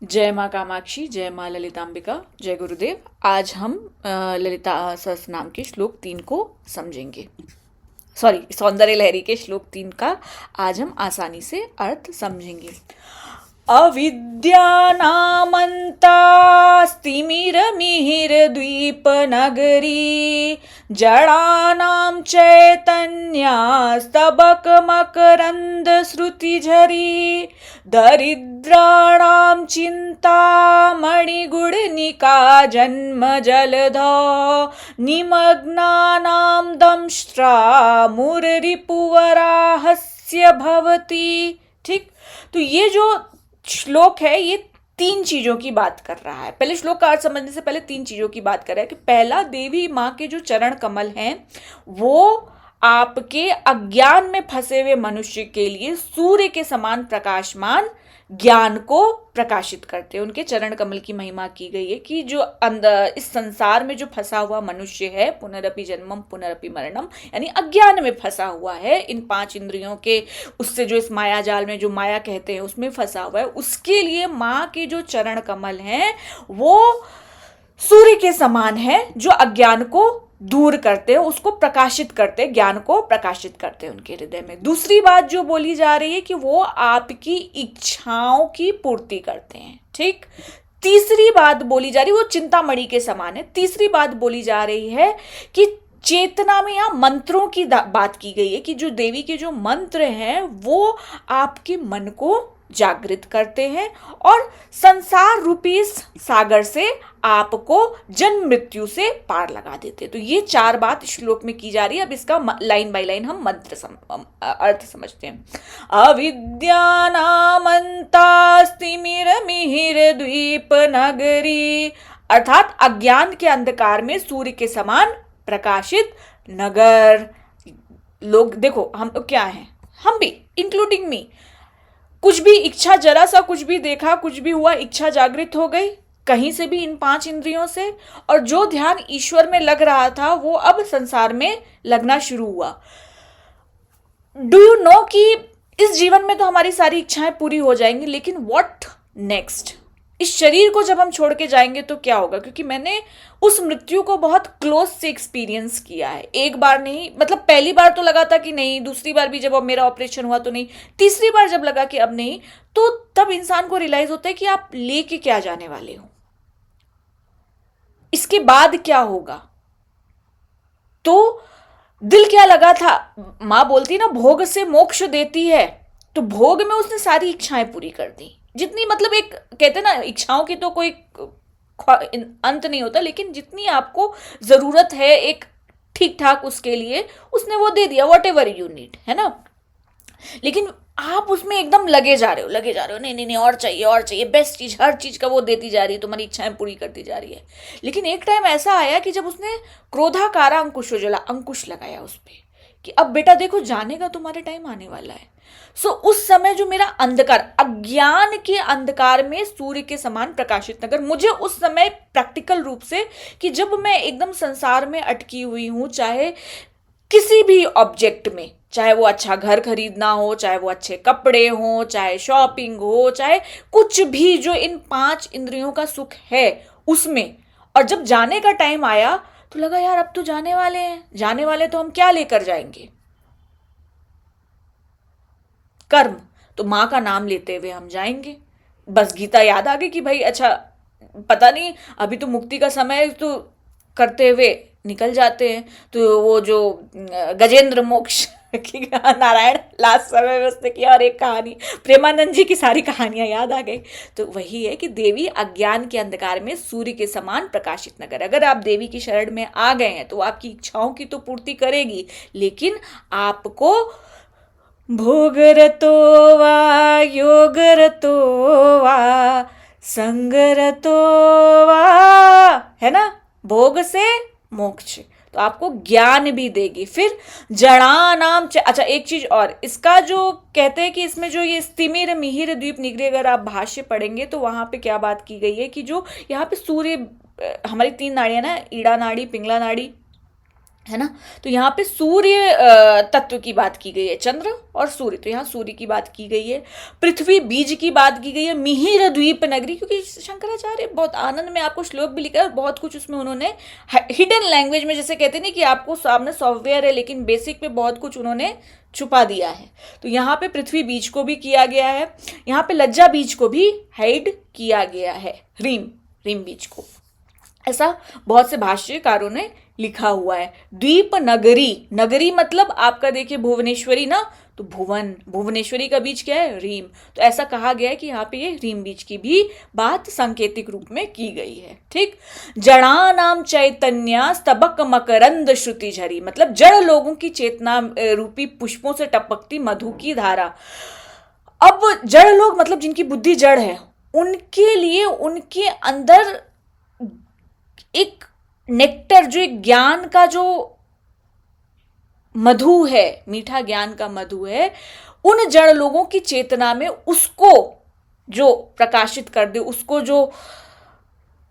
जय माँ कामाक्षी, जय माँ ललितांबिका, जय गुरुदेव। आज हम ललिता सहस्रनाम के श्लोक 3 को समझेंगे। सौंदर्य लहरी के श्लोक 3 का आज हम आसानी से अर्थ समझेंगे। अविद्यानामन्तास्तिमिरमिहिरद्वीपनगरी जडानां चैतन्यास्तबकमकरन्दश्रुतिझरी दरिद्राणां चिन्तामणिगुणनिका जन्मजलधौ निमग्नानां दंष्ट्रा मुररिपुवराहस्य भवति। ठीक, तो ये जो श्लोक है ये 3 चीजों की बात कर रहा है। पहले श्लोक का अर्थ समझने से पहले 3 चीजों की बात कर रहा है कि पहला, देवी माँ के जो चरण कमल हैं वो आपके अज्ञान में फंसे हुए मनुष्य के लिए सूर्य के समान प्रकाशमान ज्ञान को प्रकाशित करते हैं। उनके चरण कमल की महिमा की गई है कि जो अंदर इस संसार में जो फंसा हुआ मनुष्य है, पुनरपि जन्मम पुनरपि मरणम, यानी अज्ञान में फंसा हुआ है, इन 5 इंद्रियों के उससे जो इस माया जाल में जो माया कहते हैं उसमें फंसा हुआ है, उसके लिए माँ के जो चरण कमल हैं वो सूर्य के समान है, जो अज्ञान को दूर करते हैं, उसको प्रकाशित करते हैं, ज्ञान को प्रकाशित करते हैं उनके हृदय में। दूसरी बात जो बोली जा रही है कि वो आपकी इच्छाओं की पूर्ति करते हैं। ठीक, तीसरी बात बोली जा रही है वो चिंतामणि के समान है। तीसरी बात बोली जा रही है कि चेतना में यहां मंत्रों की बात की गई है कि जो देवी के जो मंत्र हैं वो आपके मन को जागृत करते हैं और संसार रूपी इस सागर से आपको जन्म मृत्यु से पार लगा देते हैं। तो ये 4 बात श्लोक में की जा रही है। अब इसका लाइन बाय लाइन हम अर्थ समझते हैं। अविद्यानामन्तास्तिमिरमिहिरद्वीप नगरी, अर्थात अज्ञान के अंधकार में सूर्य के समान प्रकाशित नगर। लोग देखो, हम तो क्या हैं, हम भी इंक्लूडिंग मी, कुछ भी इच्छा, जरा सा कुछ भी देखा, कुछ भी हुआ, इच्छा जागृत हो गई कहीं से भी इन 5 इंद्रियों से, और जो ध्यान ईश्वर में लग रहा था वो अब संसार में लगना शुरू हुआ। डू यू नो कि इस जीवन में तो हमारी सारी इच्छाएं पूरी हो जाएंगी, लेकिन व्हाट नेक्स्ट? इस शरीर को जब हम छोड़ के जाएंगे तो क्या होगा? क्योंकि मैंने उस मृत्यु को बहुत क्लोज से एक्सपीरियंस किया है। एक बार नहीं, मतलब पहली बार तो लगा था कि नहीं, दूसरी बार भी जब अब मेरा ऑपरेशन हुआ तो नहीं, तीसरी बार जब लगा कि अब नहीं, तो तब इंसान को रियलाइज होता है कि आप लेके क्या जाने वाले हो, इसके बाद क्या होगा। तो दिल क्या लगा था, मां बोलती ना भोग से मोक्ष देती है, तो भोग में उसने सारी इच्छाएं पूरी कर दी जितनी, मतलब एक कहते ना इच्छाओं की तो कोई अंत नहीं होता, लेकिन जितनी आपको जरूरत है एक ठीक ठाक उसके लिए उसने वो दे दिया, वॉट एवर यू नीड, है ना। लेकिन आप उसमें एकदम लगे जा रहे हो, नहीं नहीं नहीं, और चाहिए, बेस्ट चीज, हर चीज का वो देती जा रही है, तुम्हारी इच्छाएं पूरी करती जा रही है। लेकिन एक टाइम ऐसा आया कि जब उसने क्रोधाकारा अंकुशोज्वला अंकुश लगाया उस पर कि अब बेटा देखो, जाने का तुम्हारे टाइम आने वाला है। सो उस समय जो मेरा अंधकार, अज्ञान के अंधकार में सूर्य के समान प्रकाशित नगर, मुझे उस समय प्रैक्टिकल रूप से कि जब मैं एकदम संसार में अटकी हुई हूं, चाहे किसी भी ऑब्जेक्ट में, चाहे वो अच्छा घर खरीदना हो, चाहे वो अच्छे कपड़े हो, चाहे शॉपिंग हो, चाहे कुछ भी जो इन 5 इंद्रियों का सुख है उसमें, और जब जाने का टाइम आया तो लगा यार अब तो जाने वाले हैं, जाने वाले तो हम क्या लेकर जाएंगे? कर्म। तो मां का नाम लेते हुए हम जाएंगे। बस गीता याद आ गई कि भाई अच्छा, पता नहीं अभी तो मुक्ति का समय है, तो करते हुए निकल जाते हैं। तो वो जो गजेंद्र मोक्ष की नारायण लास्ट समय में उसने किया, और एक कहानी प्रेमानंद जी की सारी कहानियां याद आ गई। तो वही है कि देवी अज्ञान के अंधकार में सूर्य के समान प्रकाशित नगर। अगर आप देवी की शरण में आ गए हैं तो आपकी इच्छाओं की तो पूर्ति करेगी, लेकिन आपको भोगरतो वा योगरतो वा संगरतो वा, है ना, भोग से मोक्ष, तो आपको ज्ञान भी देगी। फिर जड़ा नाम अच्छा, एक चीज और, इसका जो कहते हैं कि इसमें जो ये स्तिमिर मिहिर द्वीप निगरी, अगर आप भाष्य पढ़ेंगे तो वहां पे क्या बात की गई है कि जो यहाँ पे सूर्य, हमारी 3 नाड़ियां ना, ईड़ा नाड़ी, पिंगला नाड़ी है ना। तो यहाँ पे सूर्य तत्व की बात की गई है, चंद्र और सूर्य, तो यहाँ सूर्य की बात की गई है। पृथ्वी बीज की बात की गई है। मिहिर द्वीप नगरी, क्योंकि शंकराचार्य बहुत आनंद में आपको श्लोक भी लिखा है और बहुत कुछ उसमें उन्होंने हिडन लैंग्वेज में, जैसे कहते नहीं कि आपको सामने सॉफ्टवेयर है लेकिन बेसिक पे बहुत कुछ उन्होंने छुपा दिया है। तो यहाँ पे पृथ्वी बीज को भी किया गया है, यहाँ पे लज्जा बीज को भी हाइड किया गया है, रीम रीम बीज को, ऐसा बहुत से भाष्यकारों ने लिखा हुआ है। द्वीप नगरी, नगरी मतलब आपका देखिए भुवनेश्वरी ना, तो भुवन, भुवनेश्वरी का बीज क्या है, रीम। तो ऐसा कहा गया है कि यहाँ पे ये रीम बीज की भी बात सांकेतिक रूप में की गई है। ठीक। जड़ा नाम चैतन्य स्तबक मकरंद श्रुति झरी, मतलब जड़ लोगों की चेतना रूपी पुष्पों से टपकती मधु की धारा। अब जड़ लोग मतलब जिनकी बुद्धि जड़ है, उनके लिए उनके अंदर एक नेक्टर, जो एक ज्ञान का जो मधु है, मीठा ज्ञान का मधु है, उन जड़ लोगों की चेतना में उसको जो प्रकाशित कर दे, उसको जो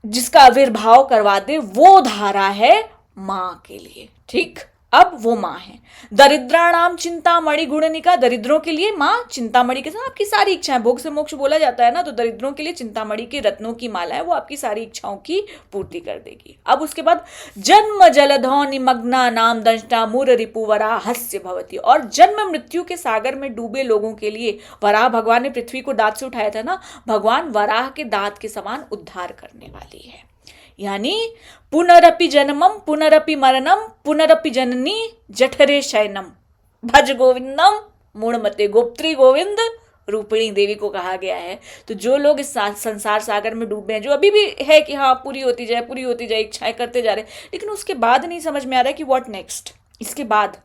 जिसका आविर्भाव करवा दे, वो धारा है मां के लिए। ठीक। अब वो मां है। दरिद्राणाम चिंतामणि गुणनिका, दरिद्रों के लिए मां चिंतामणि के साथ आपकी सारी इच्छाएं, भोग से मोक्ष बोला जाता है ना, तो दरिद्रों के लिए चिंतामणि की रत्नों की माला है, वो आपकी सारी इच्छाओं की पूर्ति कर देगी। अब उसके बाद जन्म जलधौ निमग्ना नाम दंष्टा मूर रिपु वराहस्य भवती, और जन्म मृत्यु के सागर में डूबे लोगों के लिए वराह, भगवान ने पृथ्वी को दांत से उठाया था ना, भगवान वराह के दांत के समान उद्धार करने वाली है। यानी पुनरपि जन्मम पुनरपि मरणम पुनरपि जननी जठरे शयनम भज गोविंदम मूढ़मते, गोप्त्री गोविंद रूपिणी देवी को कहा गया है। तो जो लोग इस संसार सागर में डूबे हैं, जो अभी भी है कि हाँ पूरी होती जाए इच्छाएं करते जा रहे, लेकिन उसके बाद नहीं समझ में आ रहा है कि व्हाट नेक्स्ट, इसके बाद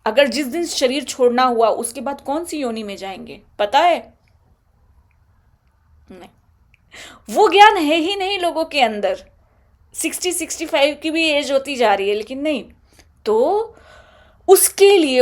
अगर जिस दिन शरीर छोड़ना हुआ उसके बाद कौन सी योनि में जाएंगे, पता है? नहीं, वो ज्ञान है ही नहीं लोगों के अंदर। 60-65 की भी एज होती जा रही है, लेकिन नहीं। तो उसके लिए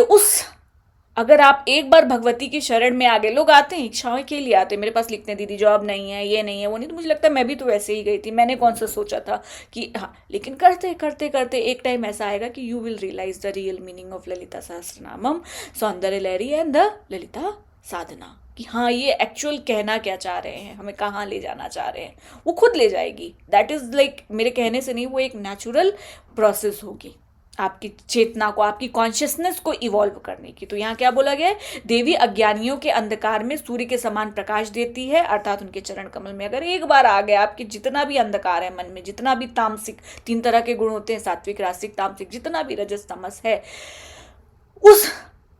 अगर आप एक बार भगवती की शरण में आ गए, लोग आते हैं इच्छाओं के लिए आते हैं, मेरे पास लिखते हैं दीदी जॉब नहीं है, ये नहीं है, वो नहीं, तो मुझे लगता है मैं भी तो वैसे ही गई थी, मैंने कौन सा सोचा था कि हाँ, लेकिन करते करते करते एक टाइम ऐसा आएगा कि you will realise the real meaning of Lalita Sahasranamam Saundarya Lahari and the Lalita sadhana, कि हाँ ये एक्चुअल कहना क्या चाह रहे हैं, हमें कहाँ ले जाना चाह रहे हैं, वो खुद ले जाएगी। दैट इज लाइक मेरे कहने से नहीं, वो एक नेचुरल प्रोसेस होगी आपकी चेतना को, आपकी कॉन्शियसनेस को इवॉल्व करने की। तो यहाँ क्या बोला गया है, देवी अज्ञानियों के अंधकार में सूर्य के समान प्रकाश देती है, अर्थात उनके चरण कमल में अगर एक बार आ गया आपके जितना भी अंधकार है मन में, जितना भी तामसिक, 3 तरह के गुण होते हैं, सात्विक रासिक तामसिक, जितना भी रजस तमस है,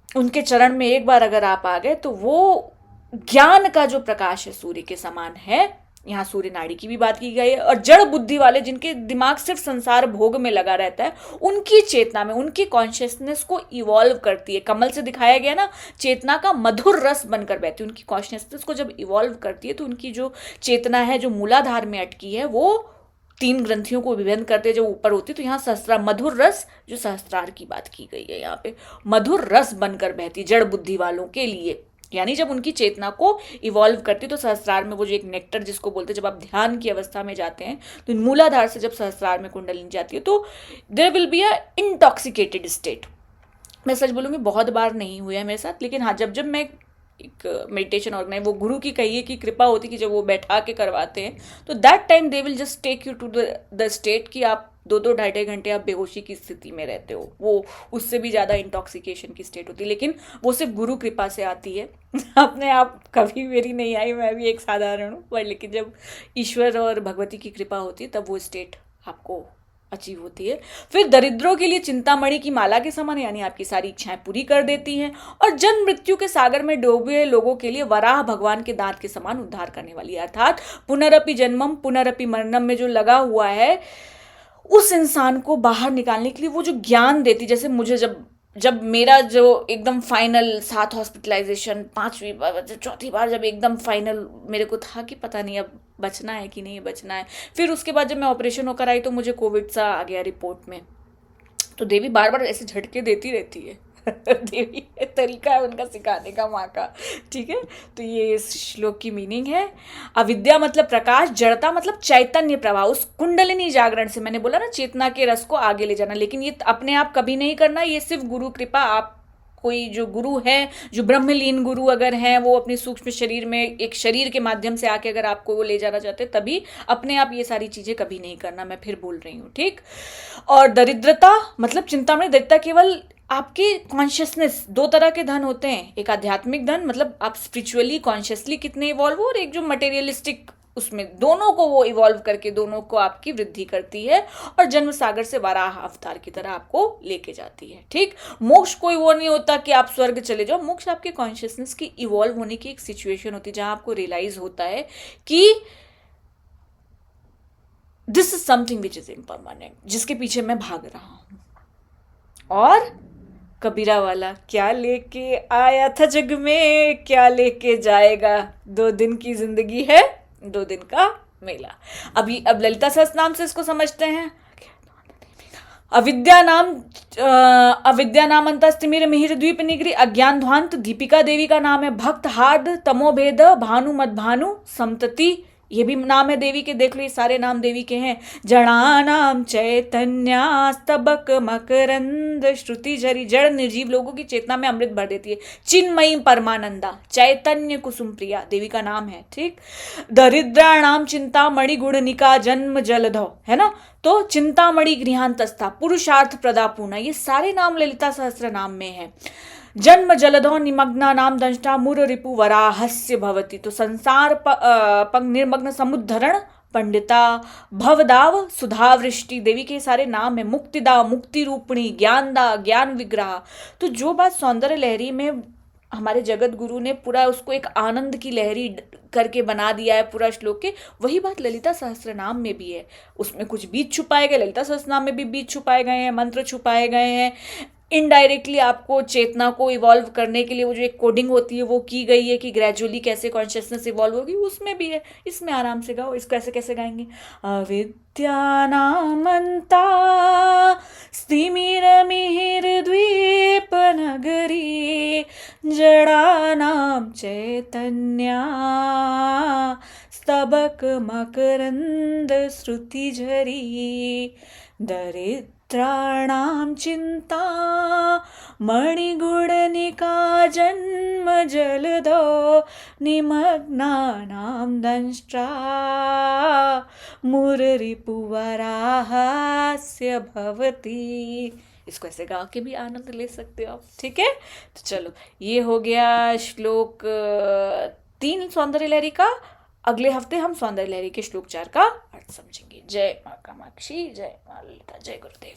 उनके चरण में एक बार अगर आप आ गए तो वो ज्ञान का जो प्रकाश है सूर्य के समान है। यहाँ सूर्य नाड़ी की भी बात की गई है। और जड़ बुद्धि वाले जिनके दिमाग सिर्फ संसार भोग में लगा रहता है, उनकी चेतना में, उनकी कॉन्शियसनेस को इवॉल्व करती है। कमल से दिखाया गया ना, चेतना का मधुर रस बनकर बहती है। उनकी कॉन्शियसनेस को जब इवॉल्व करती है तो उनकी जो चेतना है, जो मूलाधार में अटकी है, वो 3 ग्रंथियों को विभिन्न करते जब ऊपर होती है। तो यहाँ सहस्त्रार, मधुर रस, जो सहस्त्रार की बात की गई है, यहाँ पे मधुर रस बनकर बहती जड़ बुद्धि वालों के लिए। यानी जब उनकी चेतना को इवॉल्व करती तो सहस्त्रार में वो जो एक नेक्टर जिसको बोलते हैं, जब आप ध्यान की अवस्था में जाते हैं तो मूलाधार से जब सहस्त्रार में कुंडलिनी जाती है तो there will be a intoxicated state. मैं सच बोलूँगी बहुत बार नहीं हुआ है मेरे साथ, लेकिन हाँ जब मैं एक मेडिटेशन ऑर्गेनाइज, वो गुरु की कहिए कि कृपा होती कि जब वो बैठा के करवाते हैं तो that time they will just take you to the state कि आप 2-2 ढाई घंटे आप बेहोशी की स्थिति में रहते हो। वो उससे भी ज़्यादा इंटॉक्सिकेशन की स्टेट होती है, लेकिन वो सिर्फ गुरु कृपा से आती है। अपने आप कभी मेरी नहीं आई, मैं भी एक साधारण हूँ, पर लेकिन जब ईश्वर और भगवती की कृपा होती है तब वो स्टेट आपको अचीव होती है। फिर दरिद्रों के लिए चिंतामणि की माला के समान, यानी आपकी सारी इच्छाएं पूरी कर देती हैं। और जन्म मृत्यु के सागर में डूबे लोगों के लिए वराह भगवान के दांत के समान उद्धार करने वाली है। अर्थात पुनरपि जन्मम पुनरपि मरणम में जो लगा हुआ है, उस इंसान को बाहर निकालने के लिए वो जो ज्ञान देती, जैसे मुझे जब मेरा जो एकदम फाइनल 7 हॉस्पिटलाइजेशन, 5वीं बार 4थी बार जब एकदम फाइनल मेरे को था कि पता नहीं अब बचना है कि नहीं बचना है, फिर उसके बाद जब मैं ऑपरेशन होकर आई तो मुझे कोविड सा आ गया रिपोर्ट में। तो देवी बार बार ऐसे झटके देती रहती है देवी तरीका है उनका सिखाने का माँ का, ठीक है। तो ये इस श्लोक की मीनिंग है। अविद्या मतलब प्रकाश, जड़ता मतलब चैतन्य प्रवाह, उस कुंडलिनी जागरण से, मैंने बोला ना चेतना के रस को आगे ले जाना, लेकिन ये अपने आप कभी नहीं करना, ये सिर्फ गुरु कृपा। आप कोई जो गुरु है, जो ब्रह्मलीन गुरु अगर हैं, वो अपने सूक्ष्म शरीर में एक शरीर के माध्यम से आके अगर आपको वो ले जाना चाहते, तभी, अपने आप ये सारी चीजें कभी नहीं करना, मैं फिर बोल रही हूँ, ठीक। और दरिद्रता मतलब चिंतामणि, दरिद्रता केवल आपके कॉन्शियसनेस, दो तरह के धन होते हैं, एक आध्यात्मिक धन मतलब आप स्पिरिचुअली कॉन्शियसली कितने इवॉल्व हो, और एक जो मटेरियलिस्टिक, उसमें दोनों को वो इवॉल्व करके दोनों को आपकी वृद्धि करती है और जन्म सागर से वराह अवतार की तरह आपको लेके जाती है, ठीक। मोक्ष कोई वो नहीं होता कि आप स्वर्ग चले जाओ, मोक्ष आपके कॉन्शियसनेस की इवॉल्व होने की एक सिचुएशन होती है जहां आपको रियलाइज होता है कि this is something which is impermanent, जिसके पीछे मैं भाग रहा हूं। और कबीरा वाला, क्या लेके आया था जग में, क्या लेके जाएगा, 2 दिन की जिंदगी है, 2 दिन का मेला। अब ललिता सहस्त्रनाम से इसको समझते हैं। अविद्या नाम अंतस्तिमिर मिहिर द्वीप निगरी, अज्ञान ध्वांत दीपिका देवी का नाम है। भक्त हार्द तमोभेद भानु मद भानु समतति, ये भी नाम है देवी के, देख लो ये सारे नाम देवी के हैं। जड़ानाम चैतन्यास्तबक मकरंद श्रुति झरी, जड़ निर्जीव लोगों की चेतना में अमृत भर देती है। चिन्मयी परमानंदा, चैतन्य कुसुम प्रिया देवी का नाम है, ठीक। दरिद्राणाम चिंतामणि गुणनिका जन्म जलधौ, है ना। तो चिंतामणि गृहांतस्था, पुरुषार्थ प्रदा पूर्णा, ये सारे नाम ललिता सहस्त्र नाम में है। जन्म जलधो निमग्ना नाम दंष्टा मुर रिपु वराहस्य भवति, तो संसार पंग निर्मग्न समुद्धरण पंडिता भवदाव सुधावृष्टि, देवी के सारे नाम है। मुक्तिदा, मुक्ति रूपिणी, ज्ञानदा, ज्ञान विग्रह। तो जो बात सौंदर्य लहरी में हमारे जगत गुरु ने पूरा उसको एक आनंद की लहरी करके बना दिया है पूरा श्लोक के, वही बात ललिता सहस्त्र नाम में भी है। उसमें कुछ बीज छुपाए गए, ललिता सहस्त्र नाम में भी बीज छुपाए गए हैं, मंत्र छुपाए गए हैं। इनडायरेक्टली आपको चेतना को इवॉल्व करने के लिए वो जो एक कोडिंग होती है वो की गई है कि ग्रेजुअली कैसे कॉन्शियसनेस इवॉल्व होगी, उसमें भी है। इसमें आराम से गाओ। इसको ऐसे कैसे गाएंगे? अविद्यानामन्ता स्तिमिरमिहिरद्वीप नगरी, जडानां चैतन्या स्तबक मकरंद श्रुतिझरी, दरिद्राणां चिंता मणिगुणनिका जन्म जलधो, निमग्नानां दंष्ट्रा मुररिपुवराहस्य भवति। इसको ऐसे गा के भी आनंद ले सकते हो आप, ठीक है। तो चलो, ये हो गया श्लोक 3 सौंदर्य लहरी का। अगले हफ्ते हम सौंदर्य लहरी के श्लोक 4 का अर्थ समझेंगे। जय माँ कामाक्षी, जय माँ ललिता, जय गुरुदेव।